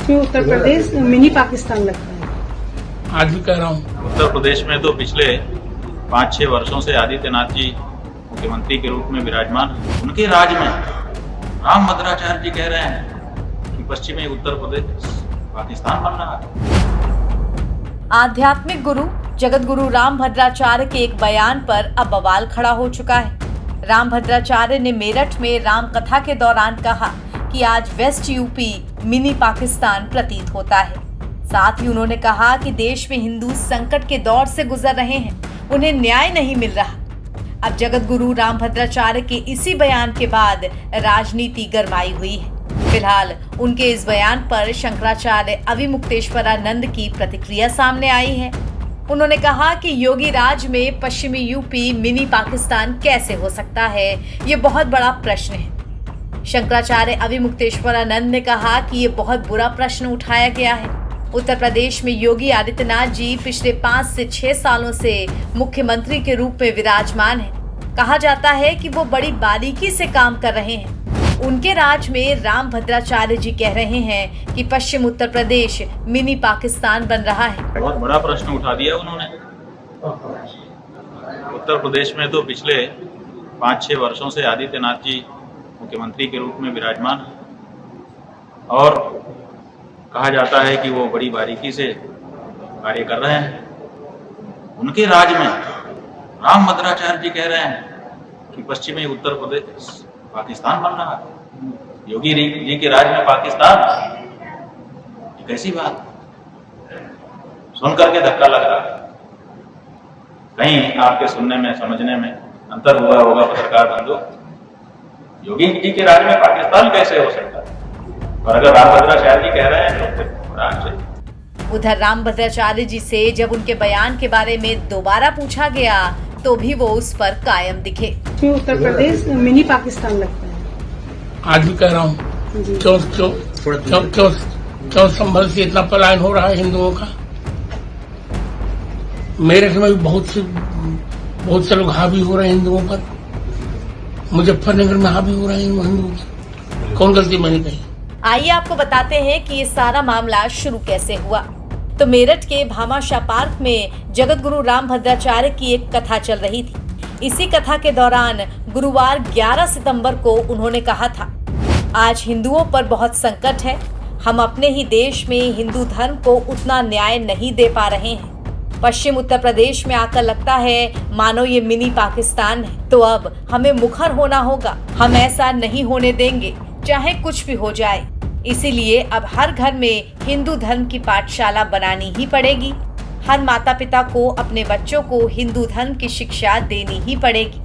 इसमें उत्तर प्रदेश मिनी पाकिस्तान लगता है। आज भी कह रहा हूँ। उत्तर प्रदेश में तो पिछले 5-6 वर्षों से आदित्यनाथ जी मुख्यमंत्री के रूप में विराजमान हैं। उनके राज में राम भद्राचार्य जी कह रहे हैं कि पश्चिमी उत्तर प्रदेश पाकिस्तान बन रहा है। आध्यात्मिक गुरु जगत गुरु राम भद्राचार्य के एक बयान पर अब बवाल खड़ा हो चुका है। राम भद्राचार्य ने मेरठ में राम कथा के दौरान कहा कि आज वेस्ट यूपी मिनी पाकिस्तान प्रतीत होता है। साथ ही उन्होंने कहा कि देश में हिंदू संकट के दौर से गुजर रहे हैं, उन्हें न्याय नहीं मिल रहा। अब जगत गुरु राम भद्राचार्य के इसी बयान के बाद राजनीति गरमाई हुई है। फिलहाल उनके इस बयान पर शंकराचार्य अविमुक्तेश्वरानंद की प्रतिक्रिया सामने आई है। उन्होंने कहा कि योगी राज में पश्चिमी यूपी मिनी पाकिस्तान कैसे हो सकता है, ये बहुत बड़ा प्रश्न है। शंकराचार्य अविमुक्तेश्वरानंद ने कहा कि ये बहुत बुरा प्रश्न उठाया गया है। उत्तर प्रदेश में योगी आदित्यनाथ जी पिछले 5 से 6 सालों से मुख्यमंत्री के रूप में विराजमान हैं। कहा जाता है कि वो बड़ी बारीकी से काम कर रहे हैं। उनके राज में राम भद्राचार्य जी कह रहे हैं कि पश्चिम उत्तर प्रदेश मिनी पाकिस्तान बन रहा है। बहुत बड़ा प्रश्न उठा दिया उन्होंने। उत्तर प्रदेश में तो पिछले 5-6 वर्षों से आदित्यनाथ जी मुख्यमंत्री के रूप में विराजमान हैं और कहा जाता है कि वो बड़ी बारीकी से कार्य कर रहे हैं। उनके राज में राम भद्राचार्य जी कह रहे हैं कि पश्चिमी उत्तर प्रदेश पाकिस्तान बन रहा है। योगी जी के राज में पाकिस्तान, कैसी बात, सुन करके धक्का लग रहा है। कहीं आपके सुनने में समझने में अंतर हुआ होगा पत्रकार बंधु। योगी जी के राज में पाकिस्तान कैसे हो सकता है? और अगर राम भद्राचार्य जी कह रहे हैं तो राज से। उधर राम भद्राचार्य जी से जब उनके बयान के बारे में दोबारा पूछा गया तो भी वो उस पर कायम दिखे। इसमें उत्तर प्रदेश मिनी पाकिस्तान लगता है। आज भी कह रहा हूँ। क्यों संभल से इतना पलायन हो रहा है हिंदुओं का? मेरठ में भी बहुत से लोग हावी हो रहे हैं हिंदुओं पर। मुजफ्फरनगर में हावी हो रहे हैं हिंदुओं की। कौन गलती मैंने कही? आइए आपको बताते हैं कि ये सारा मामला शुरू कैसे हुआ। तो मेरठ के भामाशाह पार्क में जगत गुरु राम भद्राचार्य की एक कथा चल रही थी। इसी कथा के दौरान गुरुवार 11 सितंबर को उन्होंने कहा था, आज हिंदुओं पर बहुत संकट है। हम अपने ही देश में हिंदू धर्म को उतना न्याय नहीं दे पा रहे हैं। पश्चिम उत्तर प्रदेश में आकर लगता है मानो ये मिनी पाकिस्तान है। तो अब हमें मुखर होना होगा। हम ऐसा नहीं होने देंगे, चाहे कुछ भी हो जाए। इसीलिए अब हर घर में हिंदू धर्म की पाठशाला बनानी ही पड़ेगी। हर माता पिता को अपने बच्चों को हिंदू धर्म की शिक्षा देनी ही पड़ेगी।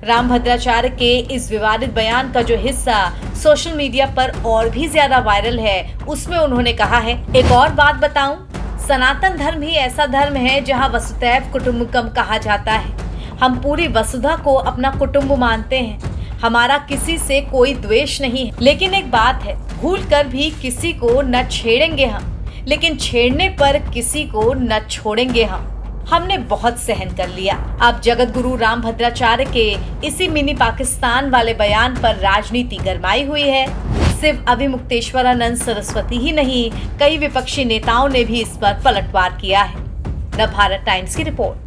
राम भद्राचार्य के इस विवादित बयान का जो हिस्सा सोशल मीडिया पर और भी ज्यादा वायरल है, उसमें उन्होंने कहा है, एक और बात बताऊं, सनातन धर्म ही ऐसा धर्म है जहां वसुधैव कुटुंबकम कहा जाता है। हम पूरी वसुधा को अपना कुटुंब मानते हैं। हमारा किसी से कोई द्वेष नहीं है। लेकिन एक बात है, भूल कर भी किसी को न छेड़ेंगे हम, लेकिन छेड़ने पर किसी को न छोड़ेंगे हम। हमने बहुत सहन कर लिया। अब जगत गुरु राम भद्राचार्य के इसी मिनी पाकिस्तान वाले बयान पर राजनीति गरमाई हुई है। सिर्फ अविमुक्तेश्वरानंद सरस्वती ही नहीं, कई विपक्षी नेताओं ने भी इस पर पलटवार किया है। नवभारत टाइम्स की रिपोर्ट।